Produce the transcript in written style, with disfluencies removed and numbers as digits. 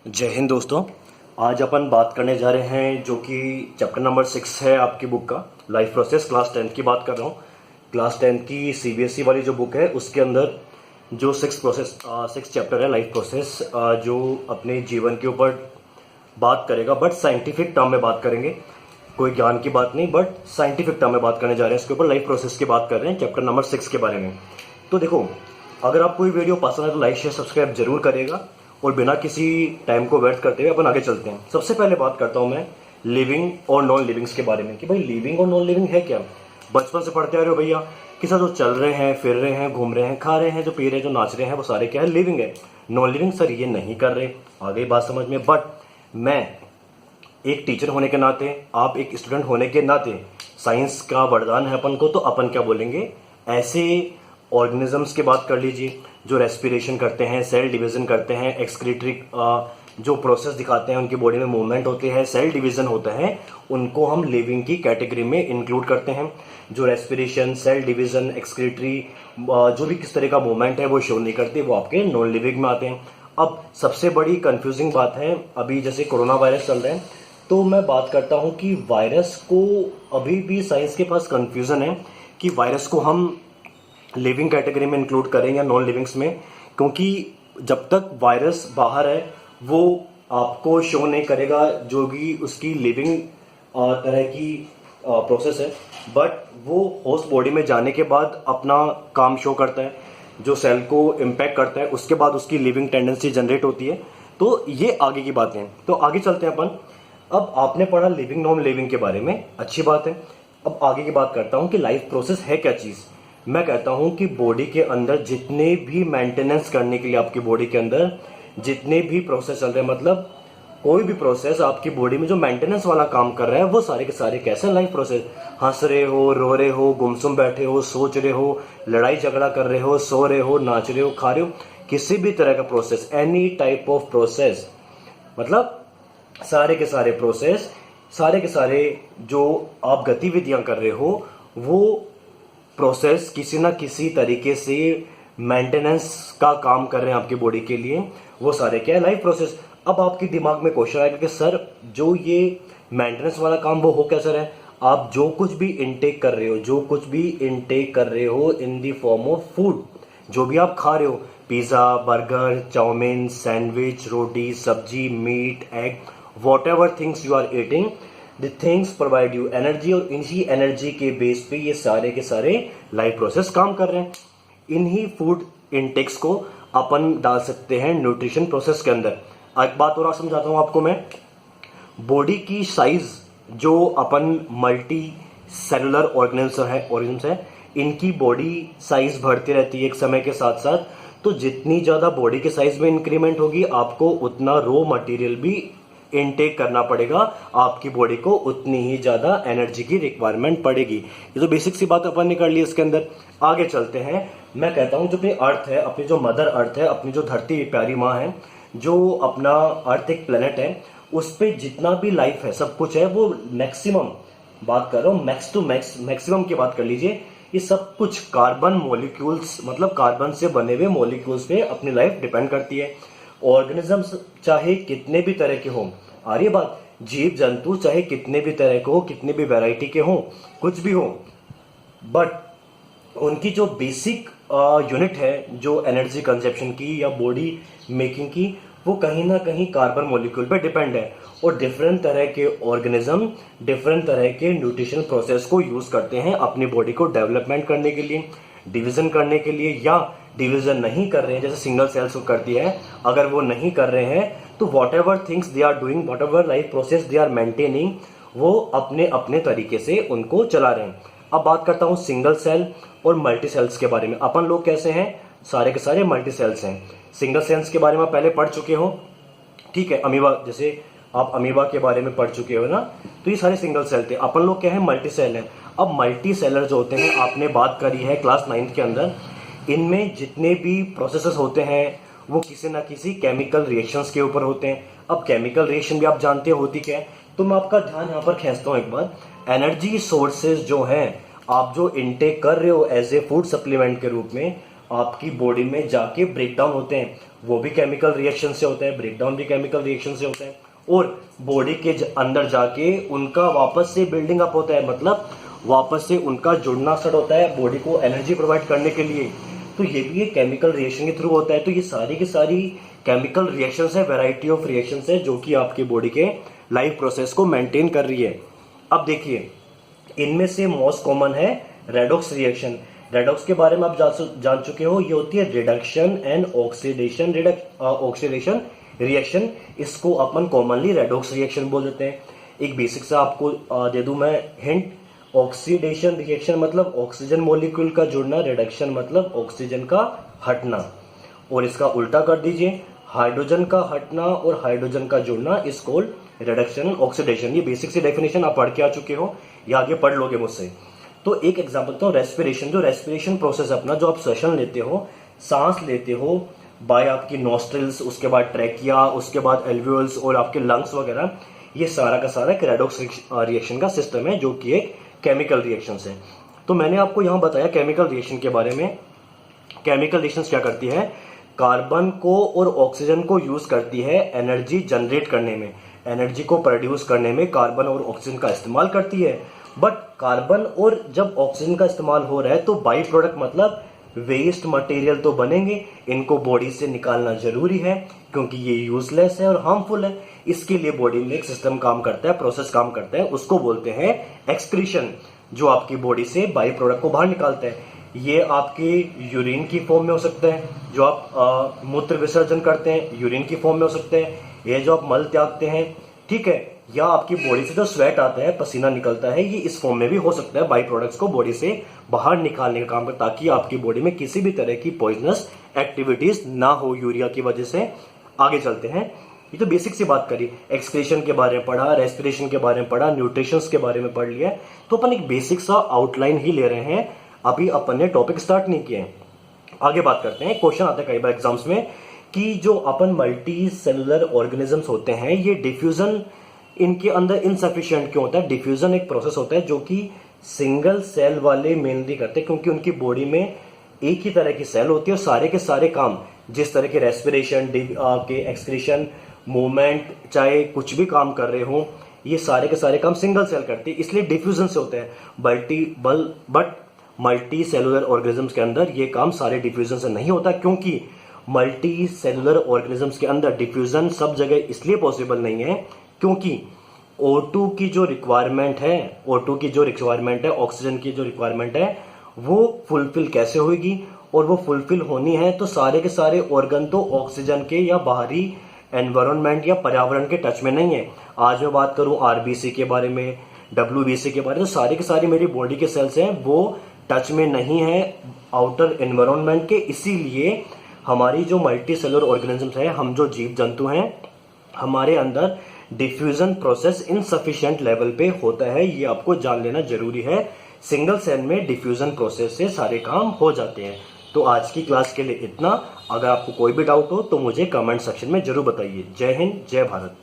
जय हिंद दोस्तों। आज अपन बात करने जा रहे हैं जो कि चैप्टर नंबर 6 है आपकी बुक का लाइफ प्रोसेस। क्लास 10th की बात कर रहा हूँ। क्लास 10th की सीबीएसई वाली जो बुक है उसके अंदर जो 6 चैप्टर है लाइफ प्रोसेस, जो अपने जीवन के ऊपर बात करेगा, बट साइंटिफिक टर्म में बात करेंगे। कोई ज्ञान की बात नहीं, बट साइंटिफिक टर्म में बात करने जा रहे हैं। इसके ऊपर लाइफ प्रोसेस की बात कर रहे हैं, चैप्टर नंबर 6 के बारे में। तो देखो, अगर आपको ये वीडियो पसंद है तो लाइक शेयर सब्सक्राइब जरूर करेगा। और बिना किसी टाइम को व्यर्थ करते हुए अपन आगे चलते हैं। सबसे पहले बात करता हूं मैं लिविंग और नॉन लिविंग्स के बारे में कि भाई लिविंग और नॉन लिविंग है क्या। बचपन से पढ़ते आ रहे हो भैया कि सर जो चल रहे हैं, फिर रहे हैं, घूम रहे हैं, खा रहे हैं, जो पी रहे हैं, जो नाच रहे हैं, वो सारे क्या है, लिविंग है। नॉन लिविंग सर ये नहीं कर रहे। आगे बात समझ में। बट मैं एक टीचर होने के नाते, आप एक स्टूडेंट होने के नाते, साइंस का वरदान है अपन को, तो अपन क्या बोलेंगे, ऐसे ऑर्गेनिजम्स की बात कर लीजिए जो रेस्पिरेशन करते हैं, सेल डिवीजन करते हैं, एक्सक्रीटरी जो प्रोसेस दिखाते हैं, उनकी बॉडी में मूवमेंट होते हैं, सेल डिवीजन होता है, उनको हम लिविंग की कैटेगरी में इंक्लूड करते हैं। जो रेस्पिरेशन, सेल डिवीजन, एक्सक्रीटरी जो भी किस तरह का मूवमेंट है वो शो नहीं करते, वो आपके नॉन लिविंग में आते हैं। अब सबसे बड़ी कंफ्यूजिंग बात है, अभी जैसे कोरोना वायरस चल रहा है, तो मैं बात करता हूं कि वायरस को अभी भी साइंस के पास कंफ्यूजन है कि वायरस को हम लिविंग कैटेगरी में इंक्लूड करें या नॉन लिविंग्स में। क्योंकि जब तक वायरस बाहर है वो आपको शो नहीं करेगा जो भी उसकी लिविंग तरह की प्रोसेस है, बट वो होस्ट बॉडी में जाने के बाद अपना काम शो करता है, जो सेल को इम्पैक्ट करता है, उसके बाद उसकी लिविंग टेंडेंसी जनरेट होती है। तो ये आगे की बातें हैं, तो आगे चलते हैं अपन। अब आपने पढ़ा लिविंग नॉन लिविंग के बारे में, अच्छी बात है। अब आगे की बात करता हूं कि लाइफ प्रोसेस है क्या चीज। मैं कहता हूं कि बॉडी के अंदर जितने भी मेंटेनेंस करने के लिए आपकी बॉडी के अंदर जितने भी प्रोसेस चल रहे हैं, मतलब कोई भी प्रोसेस आपकी बॉडी में जो मेंटेनेंस वाला काम कर रहा है, वो सारे के सारे कैसे लाइफ प्रोसेस। हंस रहे हो, रो रहे हो, गुमसुम बैठे हो, सोच रहे हो, लड़ाई झगड़ा कर रहे हो, सो रहे हो, नाच रहे हो, खा रहे हो, किसी भी तरह का process, any type of process, मतलब सारे के सारे प्रोसेस, सारे के सारे जो आप गतिविधियां कर रहे हो, वो प्रोसेस किसी ना किसी तरीके से मेंटेनेंस का काम कर रहे हैं आपकी बॉडी के लिए। वो सारे क्या है, लाइफ प्रोसेस। अब आपके दिमाग में क्वेश्चन आएगा कि सर जो ये मेंटेनेंस वाला काम वो हो कैसे रहा है। आप जो कुछ भी इनटेक कर रहे हो, जो कुछ भी इनटेक कर रहे हो in the form of food, जो भी आप खा रहे हो, पिज्जा, बर्गर, चाउमीन, सैंडविच, रोटी, सब्जी, meat, egg, whatever things you are eating, the things provide you energy, और इसी एनर्जी के बेस पे ये सारे के सारे लाइफ प्रोसेस काम कर रहे हैं। इन्हीं फूड इनटेक्स को अपन डाल सकते हैं न्यूट्रिशन प्रोसेस के अंदर। एक बात और समझाता हूं आपको मैं। बॉडी की साइज, जो अपन मल्टी सेलुलर ऑर्गेनिज्म है, इनकी बॉडी साइज बढ़ती रहती है एक समय के साथ साथ। तो जितनी ज्यादा बॉडी के साइज में इंक्रीमेंट होगी, आपको उतना रॉ मटेरियल भी इनटेक करना पड़ेगा, आपकी बॉडी को उतनी ही ज्यादा एनर्जी की रिक्वायरमेंट पड़ेगी। ये तो बेसिक सी बात अपन ने कर ली इसके अंदर। आगे चलते हैं। मैं कहता हूं जो अपनी अर्थ है, अपनी जो मदर अर्थ है, अपनी जो धरती प्यारी माँ है, जो अपना अर्थ एक प्लेनेट है, उस पर जितना भी लाइफ है, सब कुछ है, वो मैक्सिमम बात कर रहा हूं, मैक्स टू मैक्स, मैक्सिमम की बात कर लीजिए। ये सब कुछ कार्बन मॉलिक्यूल्स, मतलब कार्बन से बने हुए मॉलिक्यूल्स पे अपनी लाइफ डिपेंड करती है। ऑर्गेनिजम्स चाहे कितने भी तरह के हों, आ रही है बात, जीव जंतु चाहे कितने भी तरह के हो, कितने भी वैरायटी के हों, कुछ भी हो, बट उनकी जो बेसिक यूनिट है, जो एनर्जी कंजप्शन की या बॉडी मेकिंग की, वो कहीं ना कहीं कार्बन मॉलिक्यूल पे डिपेंड है। और डिफरेंट तरह के ऑर्गेनिज्म डिफरेंट तरह के न्यूट्रिशन प्रोसेस को यूज करते हैं अपनी बॉडी को डेवलपमेंट करने के लिए, डिवीजन करने के लिए, या डिवीजन नहीं कर रहे हैं जैसे सिंगल सेल्स करती है, अगर वो नहीं कर रहे हैं तो whatever things they are doing, whatever life process they are maintaining, वो अपने अपने तरीके से उनको चला रहे हैं। अब बात करता हूं सिंगल सेल और मल्टी सेल्स के बारे में। अपन लोग कैसे हैं, सारे के सारे मल्टी सेल्स हैं। सिंगल सेल्स के बारे में पहले पढ़ चुके हो, ठीक है, अमीबा, जैसे आप अमीबा के बारे में पढ़ चुके हो ना, तो ये सारे सिंगल सेल थे। अपन लोग क्या है, मल्टी सेल है। अब मल्टी सेलर जो होते हैं, आपने बात करी है क्लास 9th के अंदर, इनमें जितने भी प्रोसेसेस होते हैं वो किसी ना किसी केमिकल रिएक्शंस के ऊपर होते हैं। अब केमिकल रिएक्शन भी आप जानते हो होती क्या है, तो मैं आपका ध्यान यहाँ पर खींचता हूँ एक बार। एनर्जी सोर्सेज जो हैं, आप जो इनटेक कर रहे हो एज ए फूड सप्लीमेंट के रूप में, आपकी बॉडी में जाके ब्रेक डाउन होते हैं, वो भी केमिकल रिएक्शन से होता है, ब्रेक डाउन भी केमिकल रिएक्शन से होता है, और बॉडी के अंदर जाके उनका वापस से बिल्डिंग अप होता है, मतलब वापस से उनका जुड़ना स्टार्ट होता है बॉडी को एनर्जी प्रोवाइड करने के लिए। तो ये भी एक केमिकल रिएक्शन के थ्रू होता है। तो ये सारी की सारी केमिकल रिएक्शंस है, वैरायटी ऑफ रिएक्शंस है जो कि आपकी बॉडी के लाइफ प्रोसेस को मेंटेन कर रही है। अब देखिए, इनमें से मोस्ट कॉमन है रेडॉक्स रिएक्शन। रेडॉक्स के बारे में आप जान चुके हो, ये होती है रिडक्शन एंड ऑक्सीडेशन रिएक्शन। इसको अपन कॉमनली रेडॉक्स रिएक्शन बोल देते हैं। एक बेसिक सा आपको दे दूं मैं हिंट, ऑक्सीडेशन रिएक्शन मतलब ऑक्सीजन मॉलिक्यूल का जुड़ना, रिडक्शन मतलब ऑक्सीजन का हटना, और इसका उल्टा कर दीजिए, हाइड्रोजन का हटना और हाइड्रोजन का जुड़ना is called reduction and oxidation. ये बेसिक सी डेफिनेशन आप पढ़ के आ चुके हो या आगे पढ़ लोगे मुझसे। तो एक एग्जांपल तो रेस्पिरेशन, जो रेस्पिरेशन प्रोसेस अपना, जो आप श्वसन लेते हो, सांस लेते हो बाय आपकी नॉस्ट्रिल्स, उसके बाद ट्रैकिया, उसके बाद एल्वियोल्स और आपके लंग्स वगैरह, ये सारा का सारा एक रेडॉक्स रिएक्शन का सिस्टम है जो कि एक केमिकल रिएक्शन है। तो मैंने आपको यहां बताया केमिकल रिएक्शन के बारे में। केमिकल रिएक्शन क्या करती है, कार्बन को और ऑक्सीजन को यूज करती है एनर्जी जनरेट करने में, एनर्जी को प्रोड्यूस करने में कार्बन और ऑक्सीजन का इस्तेमाल करती है। बट कार्बन और जब ऑक्सीजन का इस्तेमाल हो रहा है तो बाई प्रोडक्ट मतलब वेस्ट मटेरियल तो बनेंगे, इनको बॉडी से निकालना जरूरी है क्योंकि ये यूजलेस है और हार्मफुल है। इसके लिए बॉडी में एक सिस्टम काम करता है, प्रोसेस काम करता है, उसको बोलते हैं एक्सक्रीशन, जो आपकी बॉडी से बाई प्रोडक्ट को बाहर निकालता है। ये आपके यूरिन की फॉर्म में हो सकता है, जो आप मूत्र विसर्जन करते हैं यूरिन की फॉर्म में हो सकते हैं, ये जो आप मल त्यागते हैं, ठीक है, या आपकी बॉडी से जो स्वेट आता है, पसीना निकलता है, ये इस फॉर्म में भी हो सकता है, बाई प्रोडक्ट्स को बॉडी से बाहर निकालने का काम करता है ताकि आपकी बॉडी में किसी भी तरह की पॉइजनस एक्टिविटीज ना हो यूरिया की वजह से। आगे चलते हैं, ये तो बेसिक सी बात करी, एक्सक्रीशन के बारे में पढ़ा, रेस्पिरेशन के बारे में पढ़ा, न्यूट्रिशन के बारे में पढ़ लिया, तो अपन एक बेसिक सा आउटलाइन ही ले रहे हैं, अभी अपन ने टॉपिक स्टार्ट नहीं किए हैं। आगे बात करते हैं। क्वेश्चन आता है कई बार एग्जाम्स में कि जो अपन मल्टी सेलुलर ऑर्गेनिजम्स होते हैं, ये डिफ्यूजन इनके अंदर इनसफिशिएंट क्यों होता है। डिफ्यूजन एक प्रोसेस होता है जो कि सिंगल सेल वाले मेनली करते हैं, क्योंकि उनकी बॉडी में एक ही तरह की सेल होती है और सारे के सारे काम, जिस तरह के रेस्पिरेशन के एक्सक्रीशन मूवमेंट, चाहे कुछ भी काम कर रहे हो, ये सारे के सारे काम सिंगल सेल करती है, इसलिए डिफ्यूजन से होते हैं। बट मल्टी सेलुलर ऑर्गेनिजम्स के अंदर ये काम सारे डिफ्यूजन से नहीं होता, क्योंकि मल्टी सेलुलर ऑर्गेनिजम्स के अंदर डिफ्यूजन सब जगह इसलिए पॉसिबल नहीं है क्योंकि O2 की जो रिक्वायरमेंट है, O2 की जो रिक्वायरमेंट है, ऑक्सीजन की जो रिक्वायरमेंट है, वो फुलफिल कैसे होगी, और वो फुलफिल होनी है तो सारे के सारे ऑर्गन तो ऑक्सीजन के या बाहरी एनवायरनमेंट या पर्यावरण के टच में नहीं है। आज मैं बात करूं आरबीसी के बारे में, डब्ल्यूबीसी के बारे में, तो सारी के सारी मेरी बॉडी के सेल्स हैं वो टच में नहीं है आउटर एनवायरनमेंट के। इसीलिए हमारी जो मल्टी सेलुलर ऑर्गेनिजम्स है, हम जो जीव जंतु हैं, हमारे अंदर डिफ्यूजन प्रोसेस इनसफिशिएंट लेवल पे होता है, ये आपको जान लेना जरूरी है। सिंगल सेल में डिफ्यूजन प्रोसेस से सारे काम हो जाते हैं। तो आज की क्लास के लिए इतना। अगर आपको कोई भी डाउट हो तो मुझे कमेंट सेक्शन में जरूर बताइए। जय हिंद, जय भारत।